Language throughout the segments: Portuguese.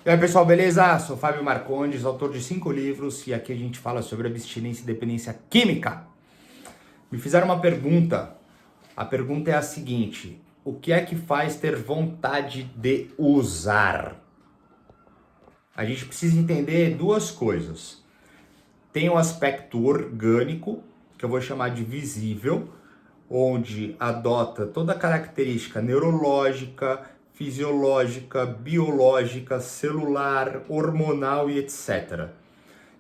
E aí pessoal, beleza? Sou Fábio Marcondes, autor de 5 livros e aqui a gente fala sobre abstinência e dependência química. Me fizeram uma pergunta. A pergunta é a seguinte: o que é que faz ter vontade de usar? A gente precisa entender duas coisas. Tem o aspecto orgânico, que eu vou chamar de visível, onde adota toda a característica neurológica, fisiológica, biológica, celular, hormonal e etc.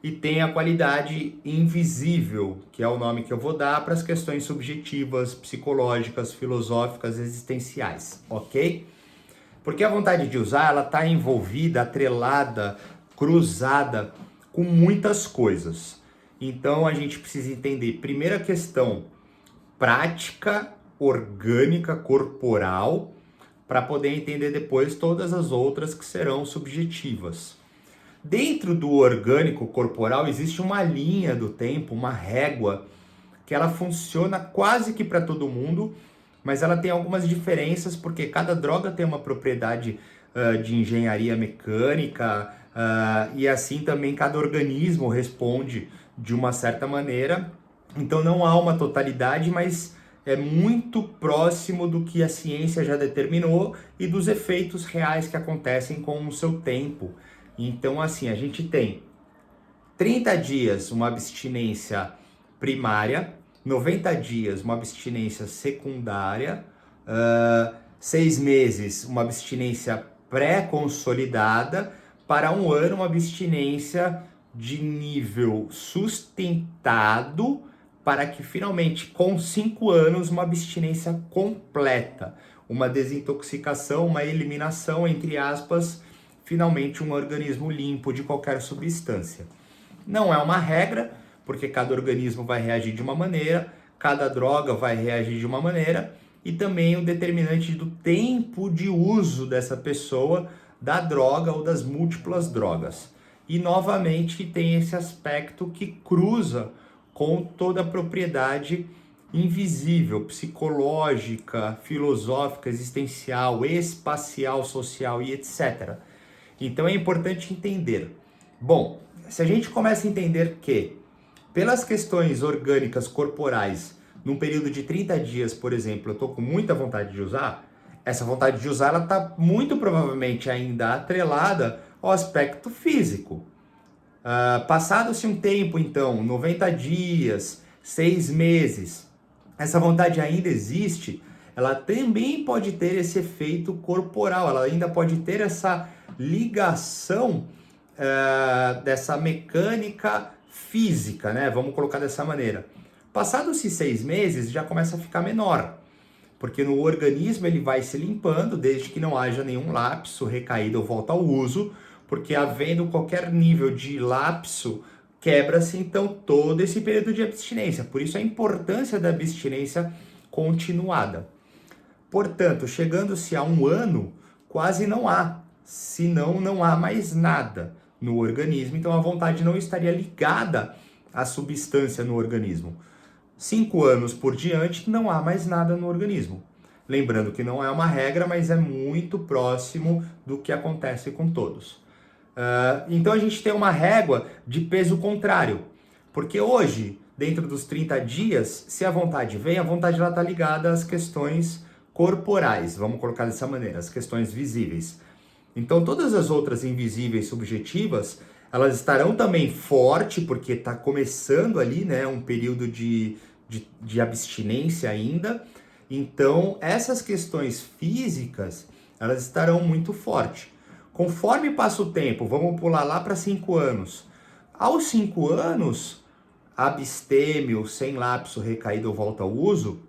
E tem a qualidade invisível, que é o nome que eu vou dar para as questões subjetivas, psicológicas, filosóficas, existenciais, ok? Porque a vontade de usar, ela está envolvida, atrelada, cruzada com muitas coisas. Então a gente precisa entender, primeira questão, prática, orgânica, corporal, para poder entender depois todas as outras que serão subjetivas. Dentro do orgânico corporal existe uma linha do tempo, uma régua, que ela funciona quase que para todo mundo, mas ela tem algumas diferenças porque cada droga tem uma propriedade de engenharia mecânica e assim também cada organismo responde de uma certa maneira. Então não há uma totalidade, mas é muito próximo do que a ciência já determinou e dos efeitos reais que acontecem com o seu tempo. Então, assim, a gente tem 30 dias uma abstinência primária, 90 dias uma abstinência secundária, 6 meses uma abstinência pré-consolidada, para um ano uma abstinência de nível sustentado, para que finalmente com 5 anos uma abstinência completa, uma desintoxicação, uma eliminação, entre aspas, finalmente um organismo limpo de qualquer substância. Não é uma regra, porque cada organismo vai reagir de uma maneira, cada droga vai reagir de uma maneira, e também o determinante do tempo de uso dessa pessoa, da droga ou das múltiplas drogas. E novamente tem esse aspecto que cruza com toda a propriedade invisível, psicológica, filosófica, existencial, espacial, social e etc. Então é importante entender. Bom, se a gente começa a entender que, pelas questões orgânicas corporais, num período de 30 dias, por exemplo, eu estou com muita vontade de usar, essa vontade de usar ela está muito provavelmente ainda atrelada ao aspecto físico. Passado-se um tempo, então, 90 dias, 6 meses, essa vontade ainda existe, ela também pode ter esse efeito corporal, ela ainda pode ter essa ligação dessa mecânica física, né? Vamos colocar dessa maneira. Passados-se 6 meses, já começa a ficar menor, porque no organismo ele vai se limpando, desde que não haja nenhum lapso, recaída ou volta ao uso, porque havendo qualquer nível de lapso, quebra-se então todo esse período de abstinência. Por isso a importância da abstinência continuada. Portanto, chegando-se a um ano, quase não há, senão não há mais nada no organismo, então a vontade não estaria ligada à substância no organismo. 5 anos por diante, não há mais nada no organismo. Lembrando que não é uma regra, mas é muito próximo do que acontece com todos. Então a gente tem uma régua de peso contrário, porque hoje, dentro dos 30 dias, se a vontade vem, a vontade está ligada às questões corporais, vamos colocar dessa maneira, as questões visíveis. Então todas as outras invisíveis subjetivas, elas estarão também forte, porque está começando ali, né, um período de abstinência ainda. Então essas questões físicas, elas estarão muito fortes. Conforme passa o tempo, vamos pular lá para 5 anos. Aos 5 anos, abstêmio, sem lapso, recaída ou volta ao uso,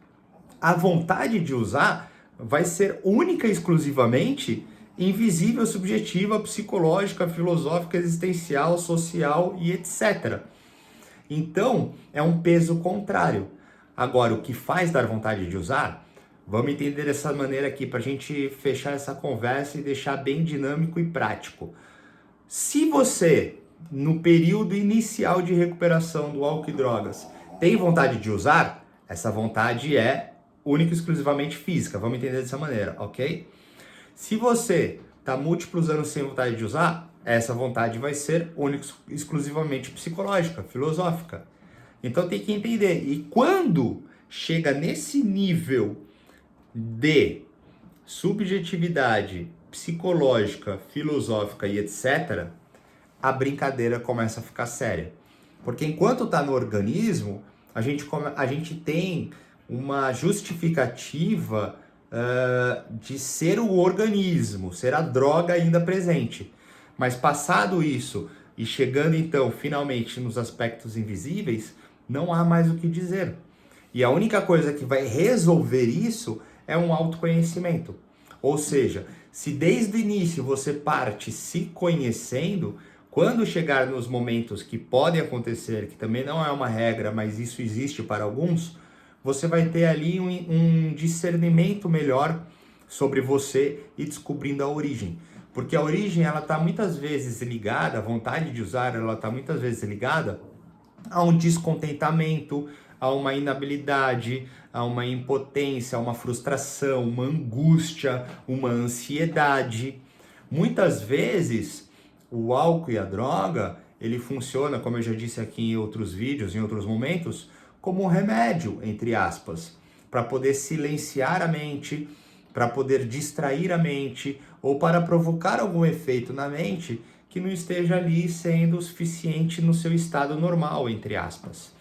a vontade de usar vai ser única e exclusivamente invisível, subjetiva, psicológica, filosófica, existencial, social e etc. Então, é um peso contrário. Agora, o que faz dar vontade de usar? Vamos entender dessa maneira aqui para a gente fechar essa conversa e deixar bem dinâmico e prático. Se você, no período inicial de recuperação do álcool e drogas, tem vontade de usar, essa vontade é única e exclusivamente física. Vamos entender dessa maneira, ok? Se você Tá múltiplos anos sem vontade de usar, essa vontade vai ser única, exclusivamente psicológica, filosófica. Então tem que entender. E quando chega nesse nível de subjetividade psicológica, filosófica e etc., a brincadeira começa a ficar séria. Porque enquanto está no organismo, a gente tem uma justificativa de ser o organismo, ser a droga ainda presente. Mas passado isso e chegando então finalmente nos aspectos invisíveis, não há mais o que dizer. E a única coisa que vai resolver isso é um autoconhecimento. Ou seja, se desde o início você parte se conhecendo, quando chegar nos momentos que podem acontecer, que também não é uma regra, mas isso existe para alguns, você vai ter ali um discernimento melhor sobre você e descobrindo a origem. Porque a origem, ela está muitas vezes ligada, a vontade de usar, ela está muitas vezes ligada a um descontentamento, a uma inabilidade, a uma impotência, a uma frustração, uma angústia, uma ansiedade. Muitas vezes, o álcool e a droga, ele funciona, como eu já disse aqui em outros vídeos, em outros momentos, como um remédio, entre aspas, para poder silenciar a mente, para poder distrair a mente, ou para provocar algum efeito na mente que não esteja ali sendo suficiente no seu estado normal, entre aspas.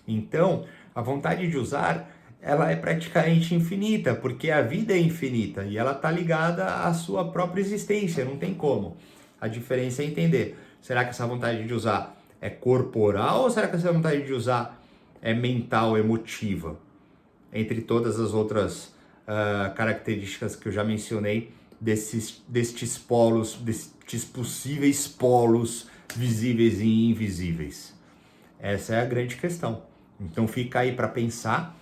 Então, a vontade de usar, ela é praticamente infinita, porque a vida é infinita e ela está ligada à sua própria existência, não tem como. A diferença é entender, será que essa vontade de usar é corporal ou será que essa vontade de usar é mental, emotiva? Entre todas as outras características que eu já mencionei destes polos, destes possíveis polos visíveis e invisíveis. Essa é a grande questão. Então fica aí para pensar,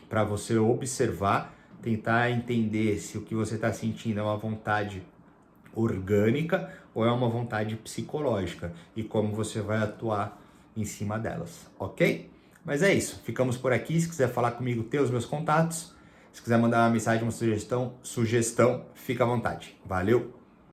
para você observar, tentar entender se o que você está sentindo é uma vontade orgânica ou é uma vontade psicológica e como você vai atuar em cima delas, ok? Mas é isso, ficamos por aqui. Se quiser falar comigo, tem os meus contatos. Se quiser mandar uma mensagem, uma sugestão, fica à vontade. Valeu!